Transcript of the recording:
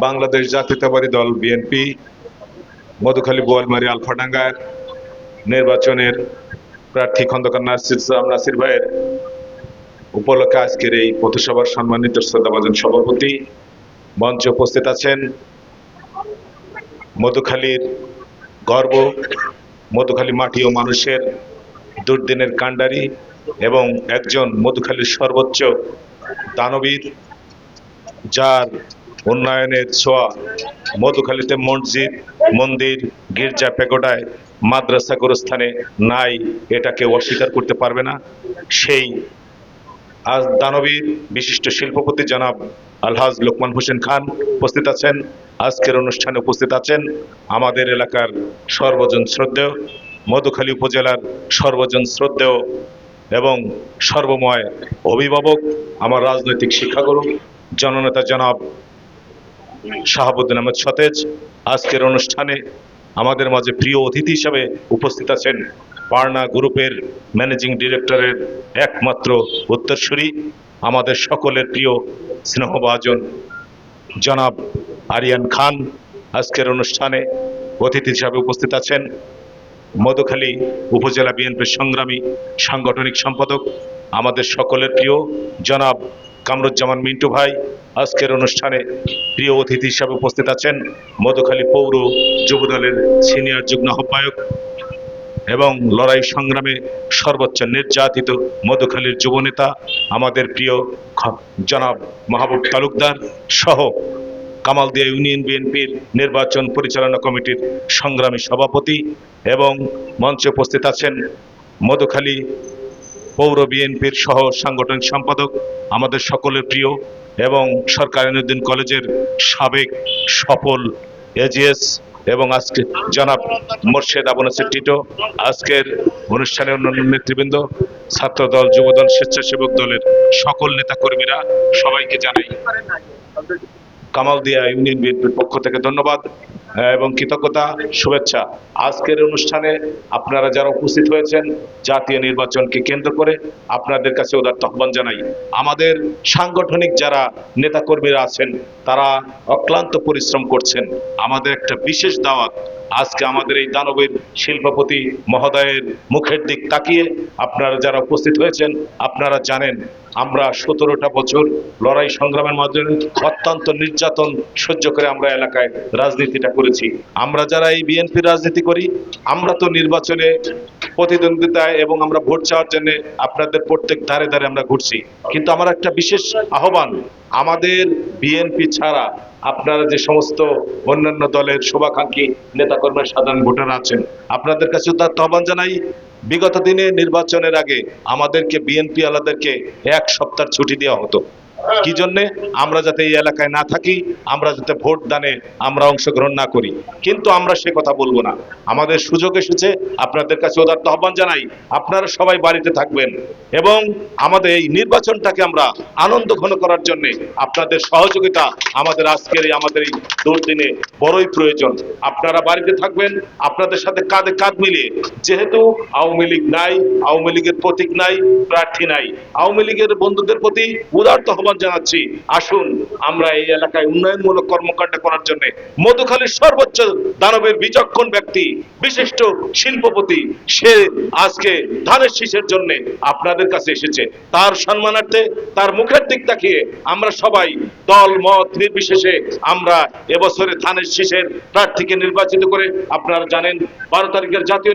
বাংলাদেশ জাতীয়তাবাদী দল বিএনপি মধুখালী বোয়ালমারী আলফাডাঙ্গার নির্বাচনের প্রার্থী খন্দকার নাসির ভাইয়ের উপলক্ষে আজকের এই পথসভার সম্মানিত শ্রদ্ধাভাজন সভাপতি, মঞ্চে উপস্থিত আছেন মধুখালীর গর্ব, মধুখালী মাটি ও মানুষের দুর্দিনের কাণ্ডারি এবং একজন মধুখালীর সর্বোচ্চ দানবীর, যার উন্নয়নের ছোঁয়া মধুখালীতে মসজিদ, মন্দির, গির্জা, প্যাগোডায়, মাদ্রাসা, গোরস্থানে নাই, এটা কেউ অস্বীকার করতে পারবে না। সেই আজ দানবীর বিশিষ্ট শিল্পপতি জনাব আলহাজ লোকমান হোসেন খান উপস্থিত আছেন। আজকের অনুষ্ঠানে উপস্থিত আছেন আমাদের এলাকার সর্বজন শ্রদ্ধেয়, মধুখালী উপজেলার সর্বজন শ্রদ্ধেয় এবং সর্বময় অভিভাবক, আমার রাজনৈতিক শিক্ষাগুরু জননেতা জনাব শাহাবুদ্দিন আহমেদ সতেজ। আজকের অনুষ্ঠানে আমাদের মাঝে প্রিয় অতিথি হিসাবে উপস্থিত আছেন পার্না গ্রুপের ম্যানেজিং ডিরেক্টরের একমাত্র উত্তরসূরি, আমাদের সকলের প্রিয় স্নেহভাজন জনাব আরিয়ান খান। আজকের অনুষ্ঠানে অতিথি হিসাবে উপস্থিত আছেন মধুখালী উপজেলা বিএনপির সংগ্রামী সাংগঠনিক সম্পাদক, আমাদের সকলের প্রিয় জনাব কামরুজ্জামান মিন্টু ভাই। আজকের অনুষ্ঠানে প্রিয় অতিথি হিসাবে উপস্থিত আছেন মধুখালী পৌর যুবদলের সিনিয়র যুগ্ম আহ্বায়ক এবং লড়াই সংগ্রামে সর্বোচ্চ নির্যাতিত মধুখালীর যুবনেতা, আমাদের প্রিয় জনাব মাহবুব তালুকদার সহ কামালদিয়া ইউনিয়ন বিএনপির নির্বাচন পরিচালনা কমিটির সংগ্রামী সভাপতি এবং মঞ্চে উপস্থিত আছেন মধুখালী পৌর বিএনপির সহ সাংগঠনিক সম্পাদক, আমাদের সকলের প্রিয় এবং সরকারি নূরউদ্দিন কলেজের সাবেক সফল এজিএস এবং আজকে জনাব মোর্শেদ আবু নাসের টিটো। আজকের অনুষ্ঠানে অন্যান্য নেতৃবৃন্দ, ছাত্রদল, যুবদল, স্বেচ্ছাসেবক দলের সকল নেতাকর্মীরা, সবাইকে জানাই কামালদিয়া ইউনিয়ন বিএনপির পক্ষ থেকে ধন্যবাদ এবং কৃতজ্ঞতা, শুভেচ্ছা। আজকের অনুষ্ঠানে আপনারা যারা উপস্থিত হয়েছেন, জাতীয় নির্বাচনকে কেন্দ্র করে আপনাদের কাছে উদাত্ত আহ্বান জানাই। আমাদের সাংগঠনিক যারা নেতাকর্মীরা আছেন তারা অক্লান্ত পরিশ্রম করছেন। আমাদের একটা বিশেষ দাওয়াত, আজকে আমাদের এই দানবের শিল্পপতি মহোদয়ের মুখের দিক তাকিয়ে আপনারা যারা উপস্থিত হয়েছেন, আপনারা জানেন আমরা 17টা বছর লড়াই সংগ্রামের মাধ্যমে অত্যন্ত নির্যাতন সহ্য করে আমরা এলাকায় রাজনীতিটা করেছি। আমরা যারা এই বিএনপি রাজনীতি করি, আমরা তো নির্বাচনে প্রতিদ্বন্দ্বিতায় এবং আমরা ভোট চাওয়ার জন্য আপনাদের প্রত্যেক ধারে ধারে আমরা ঘুরছি, কিন্তু আমার একটা বিশেষ আহ্বান, আমাদের বিএনপি ছাড়া আপনারা যে সমস্ত অন্যান্য দলের শুভাকাঙ্ক্ষী নেতাকর্মী, সাধারণ ভোটার আছেন, আপনাদের কাছে তার আহ্বান জানাই, বিগত দিনে নির্বাচনের আগে আমাদেরকে বিএনপি আলাদেরকে 1 সপ্তাহ ছুটি দেওয়া হতো। কি জন্যে? আমরা যাতে এই এলাকায় না থাকি, আমরা যাতে ভোট দানে আমরা অংশগ্রহণ না করি। কিন্তু আমরা সে কথা বলবো না, আমাদের সুযোগ এসেছে। আপনাদের কাছে উদাত্ত আহ্বান জানাই, আপনারা সবাই বাড়িতে থাকবেন এবং আমাদের এই নির্বাচনটাকে আমরা আনন্দ ঘন করার জন্য আপনাদের সহযোগিতা আমাদের আজকের আমাদের এই দুর্দিনে বড়ই প্রয়োজন। আপনারা বাড়িতে থাকবেন, আপনাদের সাথে কাঁধে কাঁধ মিলিয়ে, যেহেতু আওয়ামী লীগ নাই, আওয়ামী লীগের প্রতীক নাই, প্রার্থী নাই, আওয়ামী লীগের বন্ধুদের প্রতি উদারত আহ্বান জানাচ্ছি, আসুন আমরা এই এলাকায় উন্নয়নমূলক কর্মকাণ্ড করার জন্য মধুখালীর সর্বোচ্চ দানবের বিচক্ষণ ব্যক্তি, বিশিষ্ট শিল্পপতি, সে আজকে ধানের শীষের জন্য আপনাদের কাছে এসেছে। তার সম্মানার্থে, তার মুখের দিক তাকিয়ে আমরা সবাই দল মত নির্বিশেষে আমরা এবছরে ধানের শীষের প্রার্থীকে নির্বাচিত করে, আপনারা জানেন 12 তারিখের জাতীয়